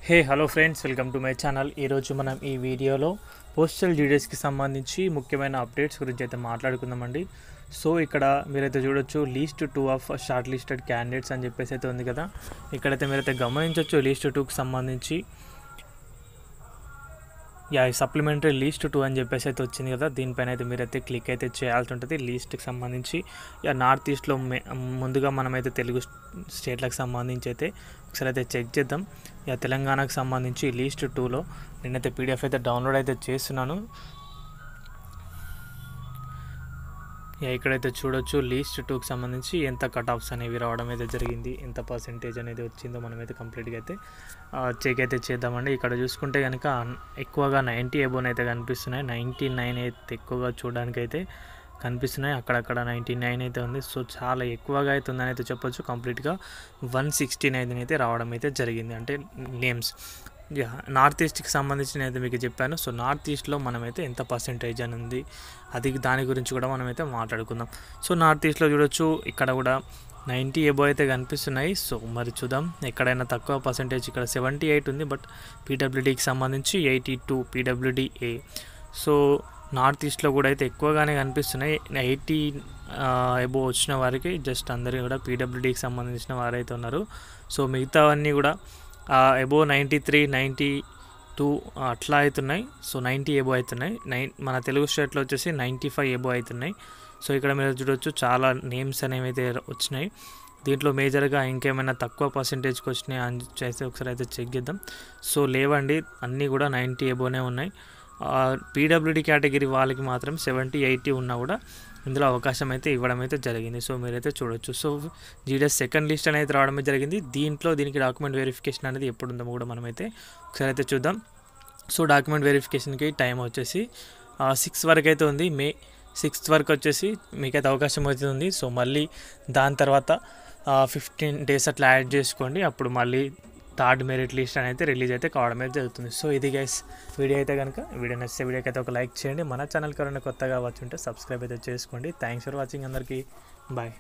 Hey hello friends, welcome to my channel. ఈరోజు మనం ఈ వీడియోలో పోస్టల్ డీటెయిల్స్కి సంబంధించి ముఖ్యమైన అప్డేట్స్ గురించి అయితే మాట్లాడుకుందామండి. సో ఇక్కడ మీరైతే చూడొచ్చు least 2 of short listed candidates అని చెప్పేసి అయితే ఉంది కదా. ఇక్కడైతే మీరైతే గమనించవచ్చు లీస్ట్ 2కి సంబంధించి సప్లిమెంటరీ లీస్ట్ 2 అని చెప్పేసి అయితే వచ్చింది కదా. దీనిపైన అయితే మీరైతే క్లిక్ అయితే చేయాల్సి ఉంటుంది. లీస్ట్కి సంబంధించి నార్త్ ఈస్ట్లో ముందుగా మనమైతే తెలుగు స్టేట్లకు సంబంధించి అయితే ఒకసారి అయితే చెక్ చేద్దాం. తెలంగాణకు సంబంధించి లీస్ట్ 2లో నేనైతే పీడిఎఫ్ అయితే డౌన్లోడ్ అయితే చేస్తున్నాను. ఇక్కడైతే చూడొచ్చు లీస్ట్ 2కి సంబంధించి ఎంత కట్ ఆఫ్స్ అనేవి రావడం అయితే జరిగింది, ఎంత పర్సెంటేజ్ అనేది వచ్చిందో మనమైతే కంప్లీట్గా అయితే చెక్ అయితే చేద్దామండి. ఇక్కడ చూసుకుంటే కనుక ఎక్కువగా 90 అబోన్ అయితే కనిపిస్తున్నాయి. 99 అయితే ఎక్కువగా చూడడానికి అయితే కనిపిస్తున్నాయి. అక్కడక్కడ 99 అయితే ఉంది. సో చాలా ఎక్కువగా అయితే ఉందని అయితే చెప్పొచ్చు. కంప్లీట్గా 169 అయితే రావడం అయితే జరిగింది, అంటే నేమ్స్. నార్త్ ఈస్ట్కి సంబంధించి నేనైతే మీకు చెప్పాను. సో నార్త్ ఈస్ట్లో మనమైతే ఎంత పర్సెంటేజ్ అని ఉంది, అది దాని గురించి కూడా మనమైతే మాట్లాడుకుందాం. సో నార్త్ ఈస్ట్లో చూడొచ్చు, ఇక్కడ కూడా 90 అబోవ్ అయితే కనిపిస్తున్నాయి. సో మరి చూద్దాం, ఎక్కడైనా తక్కువ పర్సెంటేజ్. ఇక్కడ 78 ఉంది, బట్ పీడబ్ల్యూడీకి సంబంధించి 82 పీడబ్ల్యూడీఏ. సో నార్త్ ఈస్ట్లో కూడా అయితే ఎక్కువగానే కనిపిస్తున్నాయి. 80 అబోవ్ వచ్చిన వారికి జస్ట్ అందరూ కూడా పీడబ్ల్యూడీకి సంబంధించిన వారైతే ఉన్నారు. సో మిగతావన్నీ కూడా అబోవ్ 93, 92 అట్లా అవుతున్నాయి. సో 90 అబోవ్ అవుతున్నాయి. మన తెలుగు స్టేట్లో వచ్చేసి 95 అబోవ్ అవుతున్నాయి. సో ఇక్కడ మీరు చూడవచ్చు చాలా నేమ్స్ అనేవి అయితే వచ్చినాయి. దీంట్లో మేజర్గా ఇంకేమైనా తక్కువ పర్సెంటేజ్కి వచ్చినాయి అని చేసి ఒకసారి అయితే చెక్ చేద్దాం. సో లేవండి, అన్నీ కూడా 90 అబోవ్నే ఉన్నాయి. పీడబ్ల్యూడీ కేటగిరీ వాళ్ళకి మాత్రం 70, 80 ఉన్నా కూడా ఇందులో అవకాశం అయితే ఇవ్వడం అయితే జరిగింది. సో మీరైతే చూడొచ్చు. సో జీడీఎస్ సెకండ్ లిస్ట్ అనేది రావడమే జరిగింది. దీనికి డాక్యుమెంట్ వెరిఫికేషన్ అనేది ఎప్పుడు ఉందో కూడా మనమైతే ఒకసారి అయితే చూద్దాం. సో డాక్యుమెంట్ వెరిఫికేషన్కి టైం వచ్చేసి 6 వరకు అయితే ఉంది. మే 6 వరకు వచ్చేసి మీకైతే అవకాశం అవుతుంది. సో మళ్ళీ దాని తర్వాత 15 days అట్లా యాడ్ చేసుకోండి. అప్పుడు మళ్ళీ థర్డ్ మెరిట్ లిస్ట్ అనేది రిలీజ్ అయితే కావడం అయితే జరుగుతుంది. సో ఇది గైస్ వీడియో అయితే కనుక వీడియో నచ్చితే వీడియోకి అయితే ఒక లైక్ చేయండి. మన ఛానల్కి ఎవరైనా కొత్తగా వచ్చుంటే సబ్స్క్రైబ్ అయితే చేసుకోండి. థ్యాంక్స్ ఫర్ వాచింగ్ అందరికీ. బాయ్.